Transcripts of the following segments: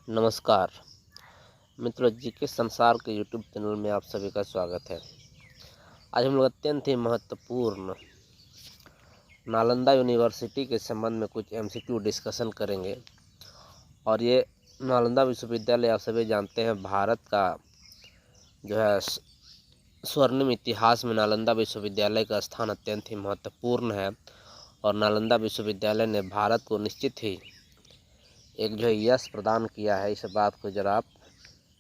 नमस्कार मित्रों, जीके संसार के यूट्यूब चैनल में आप सभी का स्वागत है। आज हम लोग अत्यंत ही महत्वपूर्ण नालंदा यूनिवर्सिटी के संबंध में कुछ एमसीक्यू डिस्कशन करेंगे। और ये नालंदा विश्वविद्यालय आप सभी जानते हैं, भारत का जो है स्वर्णिम इतिहास में नालंदा विश्वविद्यालय का स्थान अत्यंत ही महत्वपूर्ण है। और नालंदा विश्वविद्यालय ने भारत को निश्चित ही एक जो यश प्रदान किया है। इस बात को जरा आप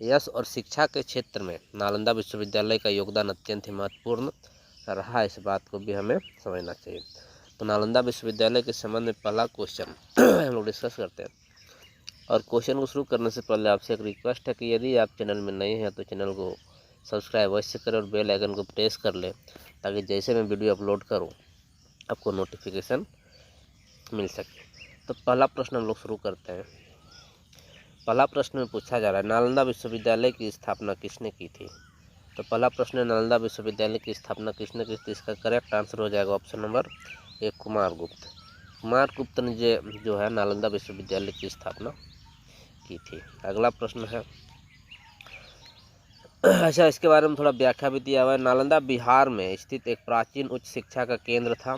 यश और शिक्षा के क्षेत्र में नालंदा विश्वविद्यालय का योगदान अत्यंत ही महत्वपूर्ण रहा है, इस बात को भी हमें समझना चाहिए। तो नालंदा विश्वविद्यालय के संबंध में पहला क्वेश्चन हम लोग डिस्कस करते हैं। और क्वेश्चन को शुरू करने से पहले आपसे एक रिक्वेस्ट है कि यदि आप चैनल में नए हैं तो चैनल को सब्सक्राइब अवश्य करें और बेल आइकन को प्रेस कर लें, ताकि जैसे मैं वीडियो अपलोड करूँ आपको नोटिफिकेशन मिल सके। तो पहला प्रश्न हम लोग शुरू करते हैं। पहला प्रश्न में पूछा जा रहा है, नालंदा विश्वविद्यालय की स्थापना किसने की थी। तो पहला प्रश्न है, नालंदा विश्वविद्यालय की स्थापना किसने की थी। इसका करेक्ट आंसर हो जाएगा option number A, Kumaragupta. Kumaragupta ने जो है नालंदा विश्वविद्यालय की स्थापना की थी। अगला प्रश्न है, अच्छा, इसके बारे में थोड़ा व्याख्या भी दिया हुआ है। नालंदा बिहार में स्थित एक प्राचीन उच्च शिक्षा का केंद्र था।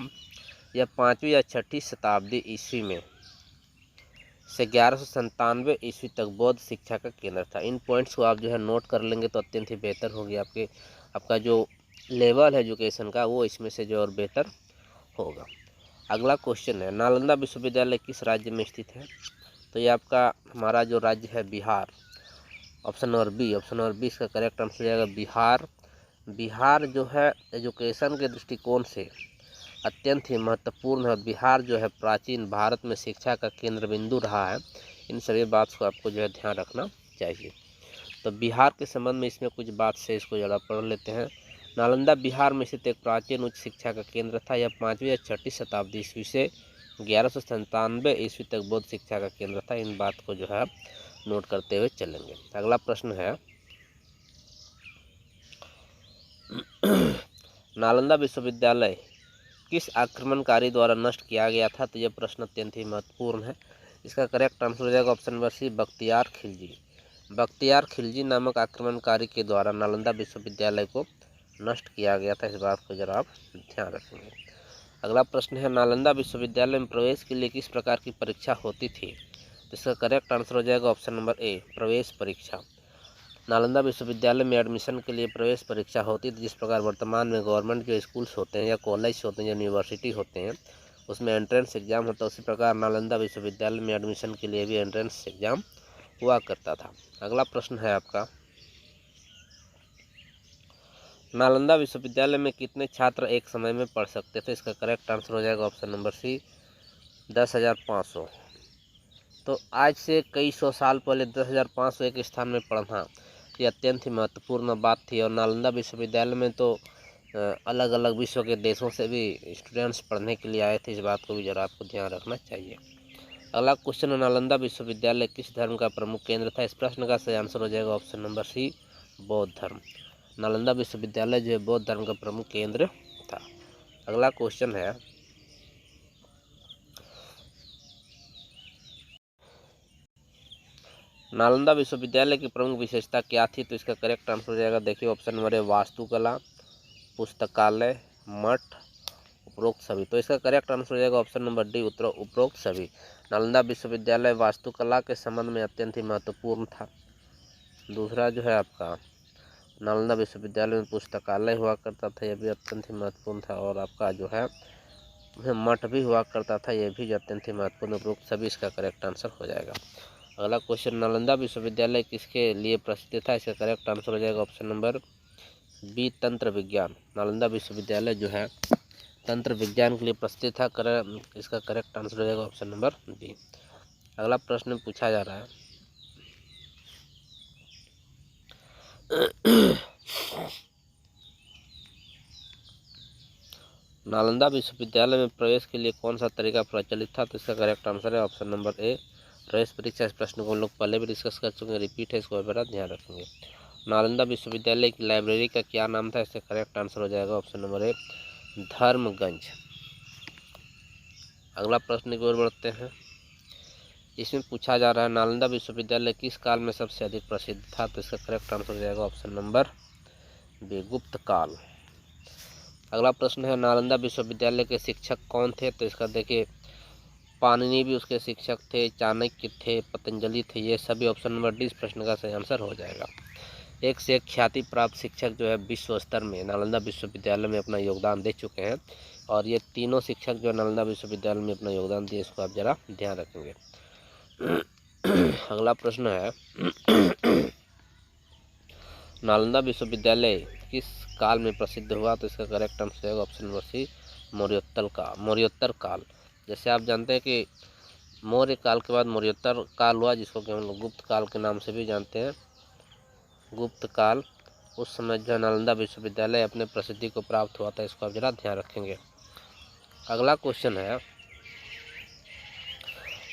यह 5वीं या 6वीं शताब्दी ईस्वी में से 1197 ईस्वी तक बौद्ध शिक्षा का केंद्र था। इन पॉइंट्स को आप जो है नोट कर लेंगे तो अत्यंत ही बेहतर होगी। आपका जो लेवल है एजुकेशन का वो इसमें से जो और बेहतर होगा। अगला क्वेश्चन है, नालंदा विश्वविद्यालय किस राज्य में स्थित है। तो ये आपका हमारा जो राज्य है बिहार, ऑप्शन नंबर बी इसका करेक्ट आंसर हो जाएगा बिहार। बिहार जो है एजुकेशन के दृष्टिकोण से अत्यंत ही महत्वपूर्ण है। बिहार जो है प्राचीन भारत में शिक्षा का केंद्र बिंदु रहा है। इन सभी बात को आपको जो है ध्यान रखना चाहिए। तो बिहार के संबंध में इसमें कुछ बात से इसको ज़रा पढ़ लेते हैं। नालंदा बिहार में स्थित एक प्राचीन उच्च शिक्षा का केंद्र था। यह 5वीं या 6वीं शताब्दी ईस्वी से 1197 ईस्वी तक बौद्ध शिक्षा का केंद्र था। इन बात को जो है नोट करते हुए चलेंगे। अगला प्रश्न है, नालंदा विश्वविद्यालय किस आक्रमणकारी द्वारा नष्ट किया गया था। तो यह प्रश्न अत्यंत ही महत्वपूर्ण है। इसका करेक्ट आंसर हो जाएगा option number C, Bakhtiyar Khilji. Bakhtiyar Khilji नामक आक्रमणकारी के द्वारा नालंदा विश्वविद्यालय को नष्ट किया गया था। इस बात को जरा आप ध्यान रखेंगे। अगला प्रश्न है, नालंदा विश्वविद्यालय में प्रवेश के लिए किस प्रकार की परीक्षा होती थी। तो इसका करेक्ट आंसर हो जाएगा ऑप्शन नंबर ए, प्रवेश परीक्षा। नालंदा विश्वविद्यालय में एडमिशन के लिए प्रवेश परीक्षा होती थी। जिस प्रकार वर्तमान में गवर्नमेंट जो स्कूल्स होते हैं या कॉलेज होते हैं या यूनिवर्सिटी होते हैं उसमें एंट्रेंस एग्जाम होता है, उसी प्रकार नालंदा विश्वविद्यालय में एडमिशन के लिए भी एंट्रेंस एग्जाम हुआ करता था। अगला प्रश्न है आपका, नालंदा विश्वविद्यालय में कितने छात्र एक समय में पढ़ सकते थे। इसका करेक्ट आंसर हो जाएगा ऑप्शन नंबर सी, 10,500। तो आज से कई सौ साल पहले 10,500 एक स्थान में पढ़ना ये अत्यंत ही महत्वपूर्ण बात थी। और नालंदा विश्वविद्यालय में तो अलग अलग विश्व के देशों से भी स्टूडेंट्स पढ़ने के लिए आए थे। इस बात को भी जरा आपको ध्यान रखना चाहिए। अगला क्वेश्चन है, नालंदा विश्वविद्यालय किस धर्म का प्रमुख केंद्र था। इस प्रश्न का सही आंसर हो जाएगा ऑप्शन नंबर सी, बौद्ध धर्म। नालंदा विश्वविद्यालय जो है बौद्ध धर्म का प्रमुख केंद्र था। अगला क्वेश्चन है, नालंदा विश्वविद्यालय की प्रमुख विशेषता क्या थी। तो इसका करेक्ट आंसर हो जाएगा, देखिए ऑप्शन नंबर ए, वास्तुकला, पुस्तकालय, मठ, उपरोक्त सभी। तो इसका करेक्ट आंसर हो जाएगा ऑप्शन नंबर डी, उपरोक्त सभी। नालंदा विश्वविद्यालय वास्तुकला के संबंध में अत्यंत ही महत्वपूर्ण था। दूसरा जो है आपका नालंदा विश्वविद्यालय में पुस्तकालय हुआ करता था, यह भी अत्यंत ही महत्वपूर्ण था। और आपका जो है मठ भी हुआ करता था, यह भी अत्यंत ही महत्वपूर्ण, उपरोक्त सभी इसका करेक्ट आंसर हो जाएगा। अगला क्वेश्चन, नालंदा विश्वविद्यालय किसके लिए प्रसिद्ध था। इसका करेक्ट आंसर हो जाएगा ऑप्शन नंबर बी, तंत्र विज्ञान। नालंदा विश्वविद्यालय जो है तंत्र विज्ञान के लिए प्रसिद्ध था। इसका करेक्ट आंसर हो जाएगा ऑप्शन नंबर बी। अगला प्रश्न पूछा जा रहा है, नालंदा विश्वविद्यालय में प्रवेश के लिए कौन सा तरीका प्रचलित था। तो इसका करेक्ट आंसर है ऑप्शन नंबर ए, प्रवेश परीक्षा। इस प्रश्न को हम लोग पहले भी डिस्कस कर चुके हैं, रिपीट है, इसको बड़ा ध्यान रखेंगे। नालंदा विश्वविद्यालय की लाइब्रेरी का क्या नाम था। इसका करेक्ट आंसर हो जाएगा ऑप्शन नंबर ए, धर्मगंज। अगला प्रश्न की ओर बढ़ते हैं, इसमें पूछा जा रहा है नालंदा विश्वविद्यालय किस काल में सबसे अधिक प्रसिद्ध था, तो इसका करेक्ट आंसर हो जाएगा ऑप्शन नंबर बी, गुप्त काल। अगला प्रश्न है नालंदा विश्वविद्यालय के शिक्षक कौन थे, तो इसका देखिए पाणिनि भी उसके शिक्षक थे, चाणक्य थे, पतंजलि थे, ये सभी ऑप्शन नंबर डी इस प्रश्न का सही आंसर हो जाएगा। एक से एक ख्याति प्राप्त शिक्षक जो है विश्व स्तर में नालंदा विश्वविद्यालय में अपना योगदान दे चुके हैं, और ये तीनों शिक्षक जो नालंदा विश्वविद्यालय में अपना योगदान दिए, इसको आप जरा ध्यान रखेंगे। अगला प्रश्न है नालंदा विश्वविद्यालय किस काल में प्रसिद्ध हुआ, तो इसका करेक्ट आंसर है ऑप्शन नंबर सी, मौर्योत्तर काल। जैसे आप जानते हैं कि मौर्य काल के बाद मौर्योत्तर काल हुआ, जिसको कि हम लोग गुप्त काल के नाम से भी जानते हैं। गुप्त काल उस समय जो नालंदा विश्वविद्यालय अपने प्रसिद्धि को प्राप्त हुआ था, इसको आप जरा ध्यान रखेंगे। अगला क्वेश्चन है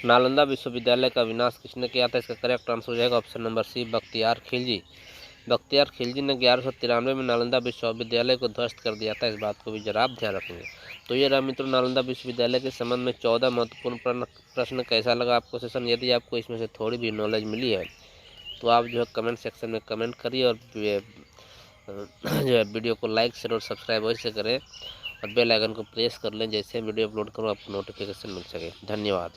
नालंदा विश्वविद्यालय का विनाश किसने किया था, इसका करेक्ट आंसर हो जाएगा option number C, Bakhtiyar Khilji. Bakhtiyar Khilji ने 1193 में नालंदा विश्वविद्यालय को ध्वस्त कर दिया था, इस बात को भी जरा आप ध्यान रखेंगे। तो ये रहा मित्रों नालंदा विश्वविद्यालय के संबंध में 14 महत्वपूर्ण प्रश्न। कैसा लगा आपको सेशन? यदि आपको इसमें से थोड़ी भी नॉलेज मिली है तो आप जो है कमेंट सेक्शन में कमेंट करिए, और जो है वीडियो को लाइक शेयर और सब्सक्राइब वैसे करें, और बेल आइकन को प्रेस कर लें, जैसे वीडियो अपलोड करूँ आपको नोटिफिकेशन मिल सके। धन्यवाद।